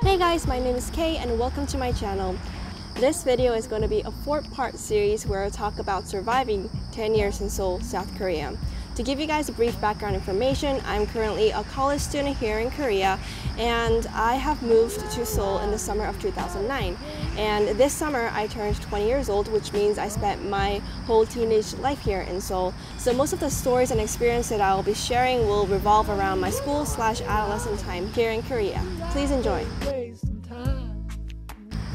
Hey guys, my name is Kay and welcome to my channel. This video is going to be a 4-part series where I talk about surviving 10 years in Seoul, South Korea. To give you guys a brief background information, I'm currently a college student here in Korea and I have moved to Seoul in the summer of 2009. And this summer I turned 20 years old, which means I spent my whole teenage life here in Seoul. So most of the stories and experiences that I will be sharing will revolve around my school/adolescent time here in Korea. Please enjoy.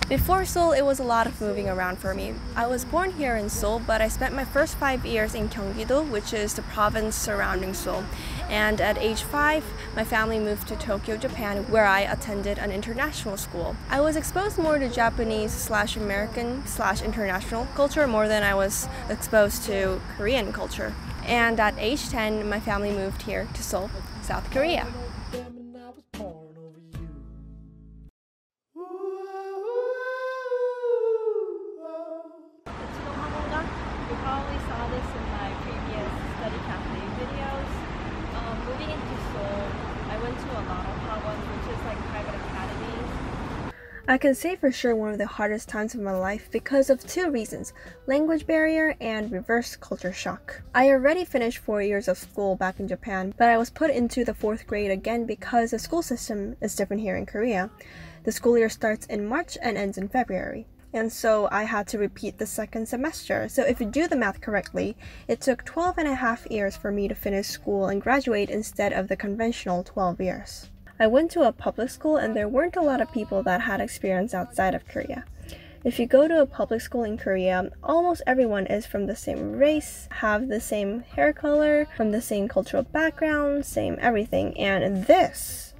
Before Seoul, it was a lot of moving around for me. I was born here in Seoul, but I spent my first 5 years in Gyeonggi-do, which is the province surrounding Seoul. And at age 5, my family moved to Tokyo, Japan, where I attended an international school. I was exposed more to Japanese/American/international culture more than I was exposed to Korean culture. And at age 10, my family moved here to Seoul, South Korea. You probably saw this in my previous study cafe videos. Moving into Seoul, I went to a lot of hagwons, which is like private academies. I can say for sure one of the hardest times of my life because of 2 reasons: language barrier and reverse culture shock. I already finished 4 years of school back in Japan, but I was put into the 4th grade again because the school system is different here in Korea. The school year starts in March and ends in February. And so I had to repeat the 2nd semester. So if you do the math correctly, it took 12.5 years for me to finish school and graduate instead of the conventional 12 years. I went to a public school and there weren't a lot of people that had experience outside of Korea. If you go to a public school in Korea, almost everyone is from the same race, have the same hair color, from the same cultural background, same everything, and this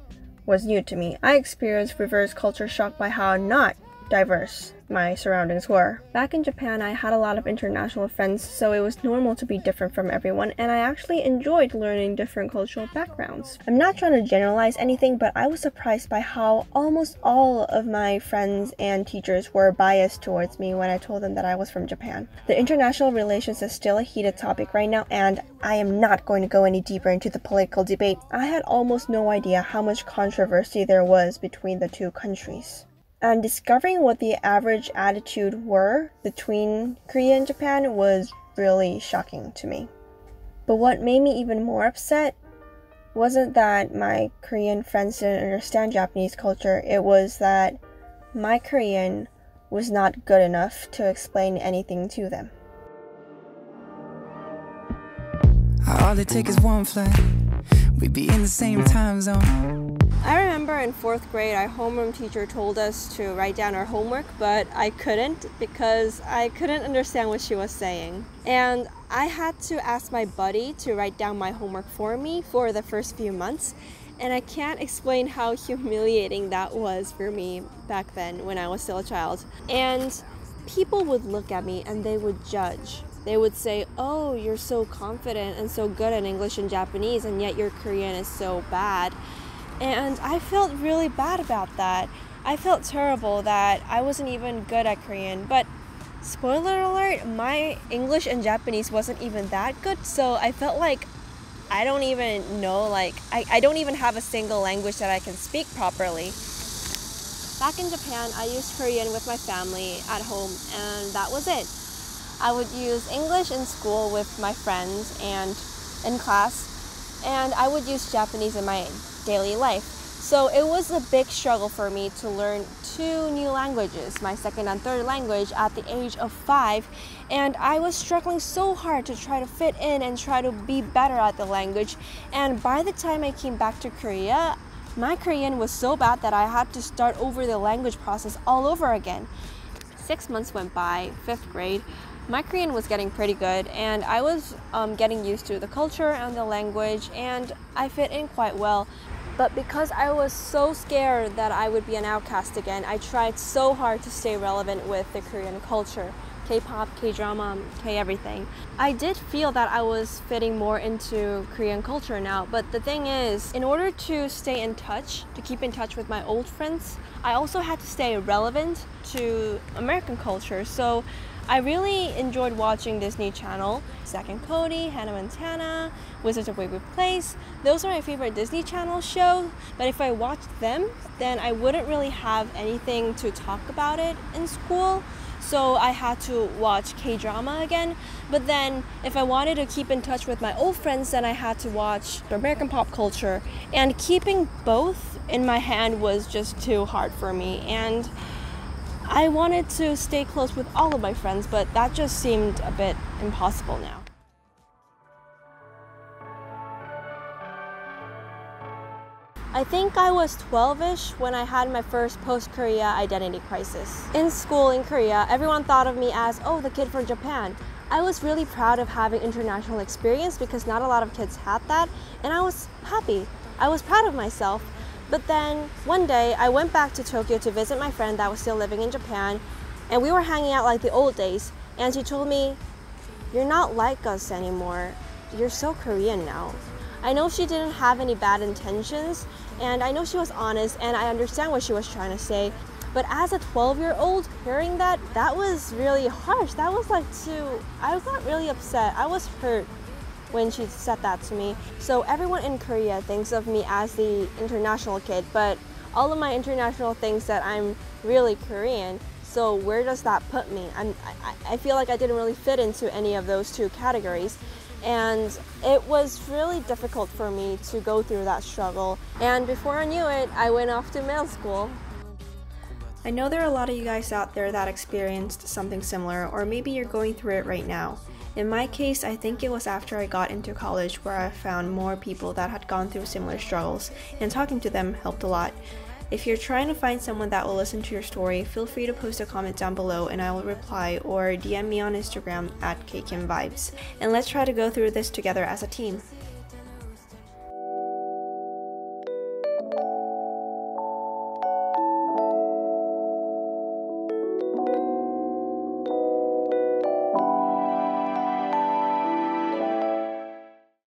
was new to me. I experienced reverse culture shock by how not diverse my surroundings were. Back in Japan, I had a lot of international friends, so it was normal to be different from everyone, and I actually enjoyed learning different cultural backgrounds. I'm not trying to generalize anything, but I was surprised by how almost all of my friends and teachers were biased towards me when I told them that I was from Japan. The international relations is still a heated topic right now, and I am not going to go any deeper into the political debate. I had almost no idea how much controversy there was between the 2 countries. And discovering what the average attitude were between Korea and Japan was really shocking to me. But what made me even more upset wasn't that my Korean friends didn't understand Japanese culture, it was that my Korean was not good enough to explain anything to them. All it takes is one flight, we'd be in the same time zone. I remember in 4th grade, our homeroom teacher told us to write down our homework, but I couldn't because I couldn't understand what she was saying. And I had to ask my buddy to write down my homework for me for the first few months. And I can't explain how humiliating that was for me back then when I was still a child. And people would look at me and they would judge. They would say, "Oh, you're so confident and so good at English and Japanese, and yet your Korean is so bad." And I felt really bad about that. I felt terrible that I wasn't even good at Korean. But spoiler alert, my English and Japanese wasn't even that good. So I felt like I don't even know, I don't even have a single language that I can speak properly. Back in Japan, I used Korean with my family at home, and that was it. I would use English in school with my friends and in class, and I would use Japanese in my daily life. So it was a big struggle for me to learn 2 new languages, my 2nd and 3rd language, at the age of 5, and I was struggling so hard to try to fit in and try to be better at the language. And by the time I came back to Korea, my Korean was so bad that I had to start over the language process all over again. 6 months went by, 5th grade. My Korean was getting pretty good, and I was getting used to the culture and the language, and I fit in quite well. But because I was so scared that I would be an outcast again, I tried so hard to stay relevant with the Korean culture. K-pop, K-drama, K-everything. I did feel that I was fitting more into Korean culture now, but the thing is, in order to stay in touch, to keep in touch with my old friends, I also had to stay relevant to American culture. So I really enjoyed watching Disney Channel, Zack and Cody, Hannah Montana, Wizards of Waverly Place. Those are my favorite Disney Channel shows, but if I watched them, then I wouldn't really have anything to talk about it in school. So I had to watch K-drama again. But then if I wanted to keep in touch with my old friends, then I had to watch American pop culture. And keeping both in my hand was just too hard for me. And I wanted to stay close with all of my friends, but that just seemed a bit impossible now. I think I was 12-ish when I had my first post-Korea identity crisis. In school in Korea, everyone thought of me as, oh, the kid from Japan. I was really proud of having international experience because not a lot of kids had that, and I was happy. I was proud of myself. But then one day I went back to Tokyo to visit my friend that was still living in Japan, and we were hanging out like the old days, and she told me, "You're not like us anymore. You're so Korean now." I know she didn't have any bad intentions, and I know she was honest, and I understand what she was trying to say. But as a 12-year-old, hearing that was really harsh. That was like I got really upset. I was hurt when she said that to me. So everyone in Korea thinks of me as the international kid, but all of my international thinks that I'm really Korean. So where does that put me? I feel like I didn't really fit into any of those two categories. And it was really difficult for me to go through that struggle. And before I knew it, I went off to middle school. I know there are a lot of you guys out there that experienced something similar, or maybe you're going through it right now. In my case, I think it was after I got into college where I found more people that had gone through similar struggles, and talking to them helped a lot. If you're trying to find someone that will listen to your story, feel free to post a comment down below and I will reply, or DM me on Instagram at KKimVibes. And let's try to go through this together as a team.